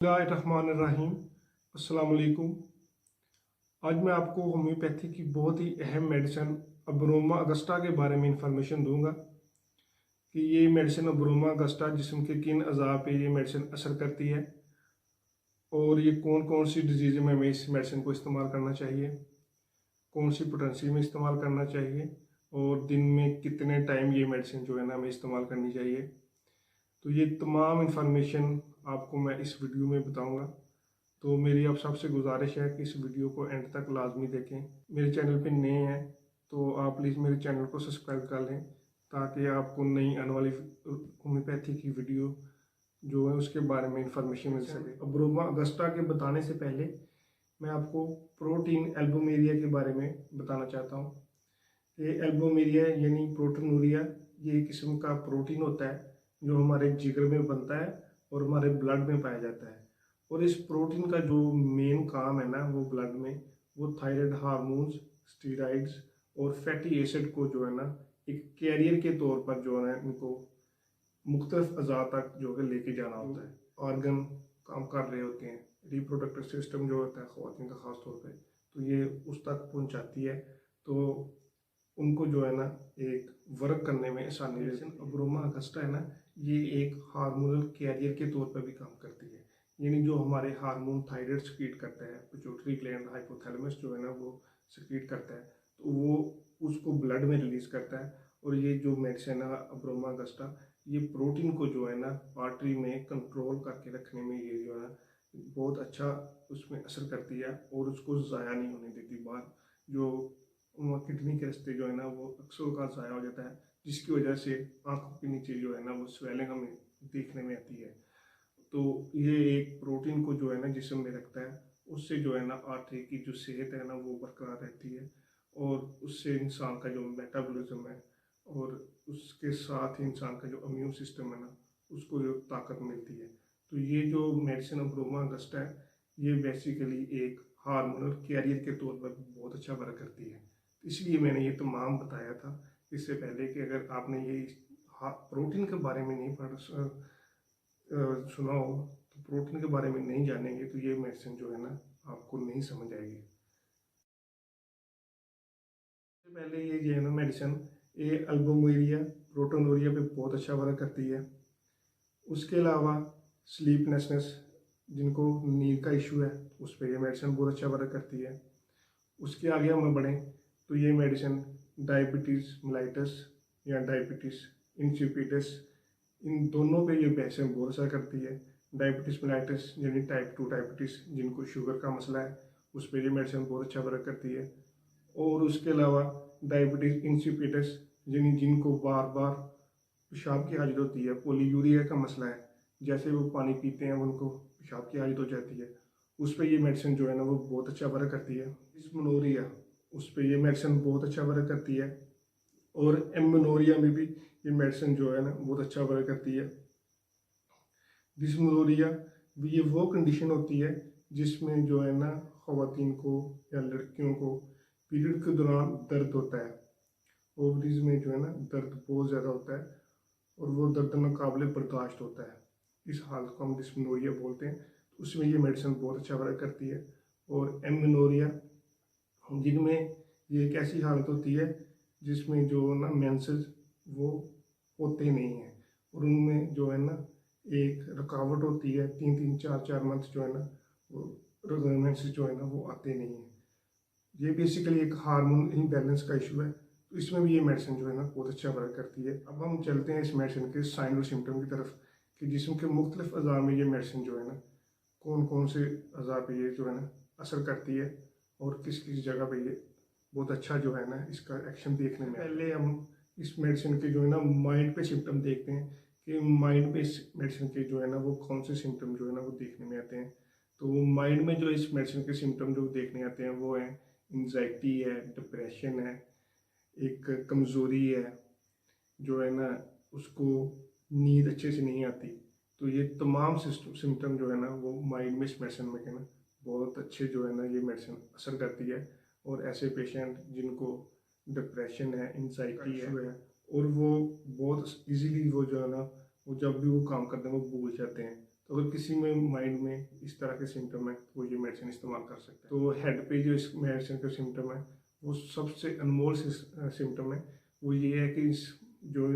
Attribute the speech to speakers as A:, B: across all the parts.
A: बिस्मिल्लाहिर्रहमानिर्रहीम। अस्सलाम वालेकुम। आज मैं आपको होम्योपैथी की बहुत ही अहम मेडिसिन अब्रोमा अगस्टा के बारे में इंफॉर्मेशन दूंगा कि ये मेडिसिन अब्रोमा अगस्टा जिस्म के किन अज़ा पे ये मेडिसिन असर करती है और ये कौन कौन सी डिजीज़ में हमें इस मेडिसिन को इस्तेमाल करना चाहिए, कौन सी पोटेंसी में इस्तेमाल करना चाहिए और दिन में कितने टाइम ये मेडिसिन जो है ना हमें इस्तेमाल करनी चाहिए। तो ये तमाम इंफॉर्मेशन आपको मैं इस वीडियो में बताऊंगा। तो मेरी आप सबसे गुजारिश है कि इस वीडियो को एंड तक लाजमी देखें। मेरे चैनल पे नए हैं तो आप प्लीज़ मेरे चैनल को सब्सक्राइब कर लें ताकि आपको नई आने वाली होम्योपैथी की वीडियो जो है उसके बारे में इंफॉर्मेशन मिल सके। अब्रोमा अगस्टा के बताने से पहले मैं आपको प्रोटीन एल्बुमिरिया के बारे में बताना चाहता हूँ। ये एल्बुमिरिया यानी प्रोटीनूरिया ये एक किस्म का प्रोटीन होता है जो हमारे जिगर में बनता है और हमारे ब्लड में पाया जाता है। और इस प्रोटीन का जो मेन काम है ना वो ब्लड में वो थायराइड हार्मोन्स, स्टीरॉइड्स और फैटी एसिड को जो है ना एक कैरियर के तौर पर जो है इनको मुख्तलिफ अज़ा तक जो है लेके जाना होता है। ऑर्गन काम कर रहे होते हैं, रिप्रोडक्टिव सिस्टम जो होता है ख़वातीन का ख़ास तौर पे, तो ये उस तक पहुंचाती है तो उनको जो है ना एक वर्क करने में आसानी रहती है। अब्रोमा अगस्टा है ना ये एक हार्मोनल कैरियर के तौर पर भी काम करती है, यानी जो हमारे हार्मोन थायराइड सिक्रीट करता है, पिट्यूटरी ग्लैंड हाइपोथैलेमस जो है ना वो सिक्रीट करता है, तो वो उसको ब्लड में रिलीज करता है। और ये जो मेडिसिन है अब्रोमा अगस्टा ये प्रोटीन को जो है ना आर्टरी में कंट्रोल करके रखने में ये जो है बहुत अच्छा उसमें असर करती है और उसको ज़ाया नहीं होने देती। बाहर जो किडनी के रास्ते जो है ना वो अक्सर का ज़ाया हो जाता है, जिसकी वजह से आंखों के नीचे जो है ना वो स्वेलिंग हमें देखने में आती है। तो ये एक प्रोटीन को जो है ना जिस्म में रखता है, उससे जो है ना आर्टरी की जो सेहत है ना वो बरकरार रहती है और उससे इंसान का जो मेटाबॉलिज्म है और उसके साथ ही इंसान का जो इम्यून सिस्टम है ना उसको जो ताकत मिलती है। तो ये जो मेडिसिन अब्रोमा अगस्टा है ये बेसिकली एक हार्मोनल कैरियर के तौर पर बहुत अच्छा वर्क करती है। इसलिए मैंने ये तमाम बताया था इससे पहले कि अगर आपने ये प्रोटीन के बारे में नहीं सुना हो तो प्रोटीन के बारे में नहीं जानेंगे तो ये मेडिसिन जो है ना आपको नहीं समझ आएगी। सबसे पहले ये जो है ना मेडिसिन ये अल्बुमिरिया प्रोटीनूरिया पे बहुत अच्छा वर्क करती है। उसके अलावा स्लीपनेसनेस जिनको नींद का इशू है उस पर यह मेडिसिन बहुत अच्छा वर्क करती है। उसके आगे हम बढ़ें तो ये मेडिसिन डायबिटीज़ मेलाइटस या डायबिटीज़ इंसिपिडस इन दोनों पे ये मेडिसिन बहुत असर करती है। डायबिटीज़ मेलाइटस यानी टाइप 2 डायबिटीज़ जिनको शुगर का मसला है उस पर ये मेडिसिन बहुत अच्छा वर्क करती है। और उसके अलावा डायबिटीज़ इंसिपिडस यानी जिनको बार बार पेशाब की हाजत होती है, पोलीयूरिया का मसला है, जैसे वो पानी पीते हैं उनको पेशाब की हाजत हो जाती है, उस पर ये मेडिसिन जो है ना वो बहुत अच्छा वर्क करती है। डिस्मेनोरिया उस पर ये मेडिसिन बहुत अच्छा वर्क करती है और एमेनोरिया में भी ये मेडिसिन जो है ना बहुत अच्छा वर्क करती है। डिस्मेनोरिया ये वो कंडीशन होती है जिसमें जो है ना ख़वातीन को या लड़कियों को पीरियड के दौरान दर्द होता है, ओवरीज में जो है ना दर्द बहुत ज़्यादा होता है और वो दर्द नाकाबिले बर्दाश्त होता है। इस हालत को हम डिस्मेनोरिया बोलते हैं। तो उसमें ये मेडिसिन बहुत अच्छा वर्क करती है। और एमेनोरिया जिनमें ये एक ऐसी हालत होती है जिसमें जो ना मेंसेस वो होते नहीं हैं और उनमें जो है ना एक रुकावट होती है, 3-3 4-4 मंथ जो है ना वो मेंसेस जो है ना वो आते नहीं हैं। ये बेसिकली एक हार्मोन इम्बैलेंस का इशू है। तो इसमें भी ये मेडिसिन जो है ना बहुत अच्छा वर्क करती है। अब हम चलते हैं इस मेडिसिन के साइन और सिम्टम की तरफ कि जिस्म के मुख्तलिफ अज़ा में ये मेडिसिन जो है ना कौन कौन से अज़ा पे ये जो है ना असर करती है और किस किस जगह पे ये बहुत अच्छा जो है ना इसका एक्शन देखने में। पहले हम इस मेडिसिन के जो है ना माइंड पे सिम्टम देखते हैं कि माइंड पे इस मेडिसिन के जो है ना वो कौन से सिम्टम जो है ना वो देखने में आते हैं। तो माइंड में जो इस मेडिसिन के सिम्टम जो देखने आते हैं वो हैं एंजाइटी है, डिप्रेशन है, एक कमज़ोरी है, जो है ना उसको नींद अच्छे से नहीं आती। तो ये तमाम सिम्टम जो है ना वो माइंड में इस मेडिसिन में ना बहुत अच्छे जो है ना ये मेडिसिन असर करती है। और ऐसे पेशेंट जिनको डिप्रेशन है, एंजाइटी है और वो बहुत इजीली वो जो है ना वो जब भी वो काम करते हैं वो भूल जाते हैं, तो अगर किसी में माइंड में इस तरह के सिम्टम है तो वो ये मेडिसिन इस्तेमाल कर सकते हैं। तो हेड पे जो इस मेडिसिन का सिम्टम है वो सबसे अनमोल सिम्टम है, वो ये है कि इस जो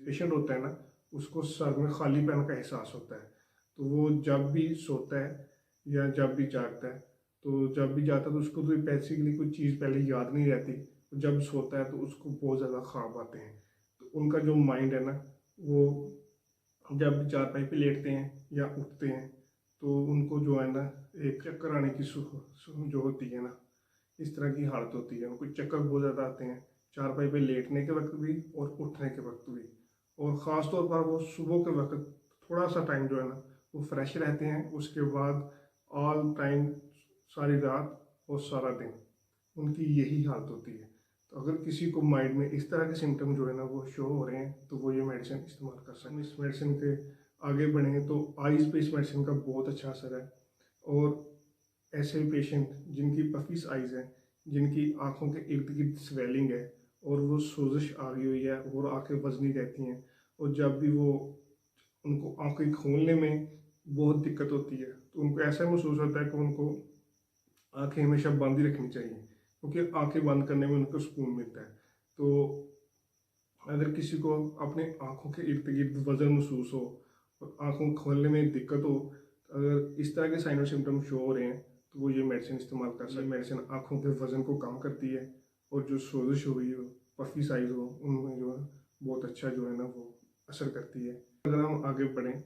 A: पेशेंट होता है ना उसको सर में खालीपन का एहसास होता है। तो वो जब भी सोता है या जब भी जागता है, तो जब भी जाता है तो उसको तो बेसिकली कोई चीज़ पहले याद नहीं रहती, तो जब सोता है तो उसको बहुत ज़्यादा ख्वाब आते हैं। तो उनका जो माइंड है ना वो जब भी चारपाई पे लेटते हैं या उठते हैं तो उनको जो है ना एक चक्कर आने की जो होती है ना, इस तरह की हालत होती है। उनको चक्कर बहुत ज़्यादा आते हैं चारपाई पे लेटने के वक्त भी और उठने के वक्त भी, और ख़ास तौर पर वो सुबह के वक्त थोड़ा सा टाइम जो है ना वो फ्रेश रहते हैं। उसके बाद ऑल टाइम सारी रात और सारा दिन उनकी यही हालत होती है। तो अगर किसी को माइंड में इस तरह के सिम्टम जो है ना वो शो हो रहे हैं तो वो ये मेडिसिन इस्तेमाल कर सकते हैं। इस मेडिसिन के आगे बढ़ें तो आइज़ पे इस मेडिसिन का बहुत अच्छा असर है। और ऐसे पेशेंट जिनकी पफिस आइज़ हैं, जिनकी आँखों के इर्द गिर्द स्वेलिंग है और वो सोजिश आ गई हुई है और आँखें वजनी रहती हैं, और जब भी वो उनको आँखें खोलने में बहुत दिक्कत होती है तो उनको ऐसा महसूस होता है कि उनको आँखें हमेशा बंद ही रखनी चाहिए, क्योंकि आंखें बंद करने में उनको सुकून मिलता है। तो अगर किसी को अपने आँखों के इर्द गिर्द वजन महसूस हो और आँखों खोलने में दिक्कत हो, अगर इस तरह के साइन और सिम्टम शो हो रहे हैं तो वो ये मेडिसिन इस्तेमाल कर सकते हैं। मेडिसिन आँखों के वजन को कम करती है और जो सोजिश हो रही हो, पफी साइज हो, उनमें जो है बहुत अच्छा जो है ना वो असर करती है। अगर हम आगे बढ़ें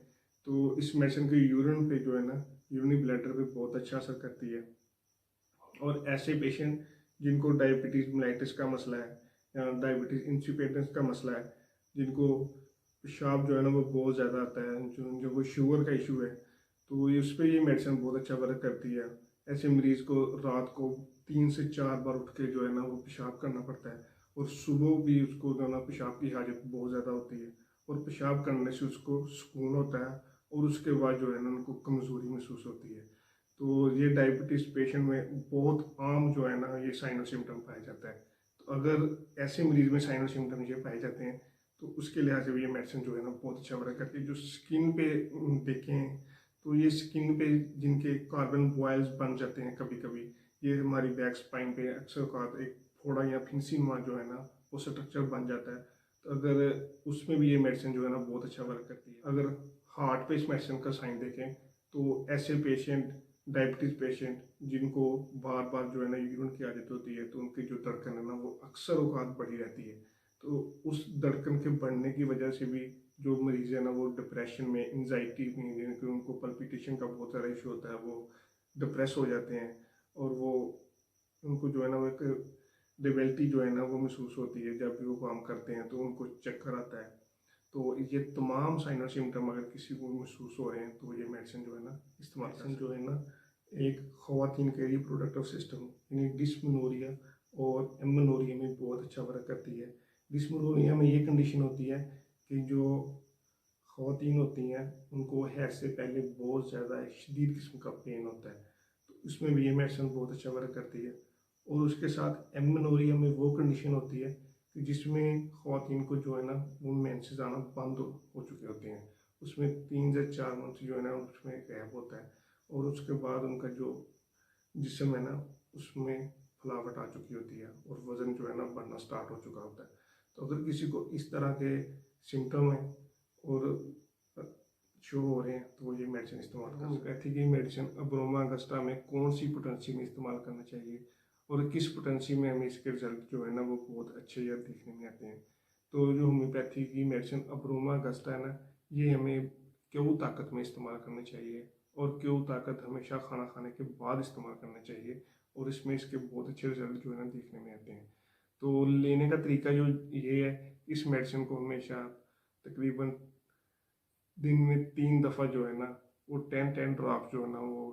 A: तो इस मेडिसिन के यूरिन पे जो है ना, यूरिनी ब्लैडर पे बहुत अच्छा असर करती है। और ऐसे पेशेंट जिनको डायबिटीज़ मेलाइटिस का मसला है या डायबिटीज़ इंसिपिडेंस का मसला है, जिनको पेशाब जो है ना वो बहुत ज़्यादा आता है, जो वो शुगर का इशू है, तो उस पर ये मेडिसिन बहुत अच्छा वर्क करती है। ऐसे मरीज़ को रात को 3 से 4 बार उठ के जो है ना वो पेशाब करना पड़ता है, और सुबह भी उसको जो है ना पेशाब की हाजत बहुत ज़्यादा होती है, और पेशाब करने से उसको सुकून होता है और उसके बाद जो है ना उनको कमज़ोरी महसूस होती है। तो ये डायबिटीज़ पेशेंट में बहुत आम जो है ना ये साइन और सिम्टम पाया जाता है। तो अगर ऐसे मरीज़ में साइन और सिम्टम ये पाए जाते हैं तो उसके लिहाज से भी ये मेडिसिन जो है ना बहुत अच्छा वर्क करती है। जो स्किन पे देखें तो ये स्किन पे जिनके कार्बन बॉयल्स बन जाते हैं कभी कभी, ये हमारी बैक स्पाइन पे अक्सर एक फोड़ा या फिंसी नुमा जो है ना वो स्ट्रक्चर बन जाता है। तो अगर उसमें भी ये मेडिसिन जो है ना बहुत अच्छा वर्क करती है। अगर हार्ट पे इस मेडिसिन का साइन देखें तो ऐसे पेशेंट, डायबिटीज़ पेशेंट जिनको बार बार जो है ना यूरिन की आदत होती है तो उनकी जो धड़कन है ना वो अक्सर औकात बढ़ी रहती है। तो उस धड़कन के बढ़ने की वजह से भी जो मरीज़ है ना वो डिप्रेशन में, एंजाइटी में, यानी कि उनको पल्पिटेशन का बहुत सारा इशू होता है, वो डिप्रेस हो जाते हैं और वो उनको जो है ना वो एक डिबिलिटी जो है ना वो महसूस होती है। जब भी वो काम करते हैं तो उनको चक्कर आता है। तो ये तमाम साइन और सिम्टम अगर किसी को महसूस हो रहे हैं तो ये मेडिसिन जो है ना इस्तेमाल जो है ना एक ख़वातीन के रिप्रोडक्टिव सिस्टम यानी डिस्मेनोरिया और एमेनोरिया में बहुत अच्छा वर्क करती है। डिस्मेनोरिया में ये कंडीशन होती है कि जो ख़वातीन होती हैं उनको हैड से पहले बहुत ज़्यादा शदीद किस्म का पेन होता है, तो उसमें भी ये मेडिसिन बहुत अच्छा वर्क करती है। और उसके साथ एमेनोरिया में वो कंडीशन होती है कि जिसमें ख़वातीन को जो है ना वो मेंसेस आना बंद हो चुके होते हैं, उसमें 3 से 4 मंथ जो है ना उसमें गैप होता है, और उसके बाद उनका जो जिस्म है ना उसमें फुलावट आ चुकी होती है और वज़न जो है ना बढ़ना स्टार्ट हो चुका होता है। तो अगर किसी को इस तरह के सिम्टम हैं और शो हो रहे हैं तो वो ये मेडिसिन इस्तेमाल कर सकते हैं। होम्योपैथी की मेडिसिन अब्रोमा अगस्टा में कौन सी पोटेंसी में इस्तेमाल करना चाहिए और किस पोटेंसी में हमें इसके रिजल्ट जो है ना वो बहुत अच्छे या देखने में आते हैं। तो जो होम्योपैथी की मेडिसिन अब्रोमा अगस्टा है ना, ये हमें क्यों ताकत में इस्तेमाल करना चाहिए और क्यों ताकत हमेशा खाना खाने के बाद इस्तेमाल करना चाहिए, और इसमें इसके बहुत अच्छे रिजल्ट जो है ना देखने में आते हैं। तो लेने का तरीका जो ये है, इस मेडिसिन को हमेशा तकरीबन दिन में 3 दफ़ा जो है ना वो 10 ड्रॉप जो है ना वो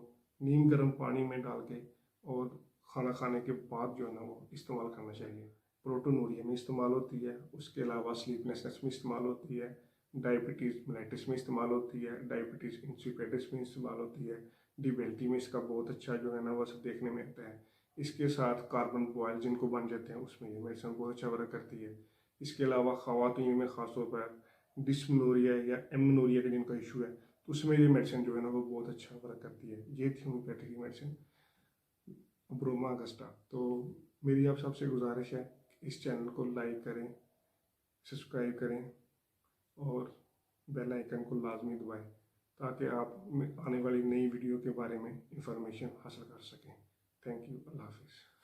A: नीम गर्म पानी में डाल के और खाना खाने के बाद जो है ना वो इस्तेमाल करना चाहिए। प्रोटोनूरिया में इस्तेमाल होती है, उसके अलावा स्लीपनेसनेस में इस्तेमाल होती है, डायबिटीज़ मेलाइटिस में इस्तेमाल होती है, डायबिटीज़ इंसिपिडिस में इस्तेमाल होती है, डिबेल्टी में इसका बहुत अच्छा जो है ना वो सब देखने में आता है। इसके साथ कार्बन बॉयल जिनको बन जाते हैं उसमें ये मेडिसिन बहुत अच्छा वर्क करती है। इसके अलावा ख़वातीन में ख़ासतौर पर डिस्मेनोरिया या एमेनोरिया का जिनका इशू है उसमें ये मेडिसिन जो है ना वो बहुत अच्छा वर्क करती है। ये थी होम्योपैथी की मेडिसिन अब्रोमा अगस्टा। तो मेरी आप सबसे गुजारिश है कि इस चैनल को लाइक करें, सब्सक्राइब करें और बेल आइकन को लाजमी दबाएं ताकि आप आने वाली नई वीडियो के बारे में इंफॉर्मेशन हासिल कर सकें। Thank you. अल्लाह हाफिज़।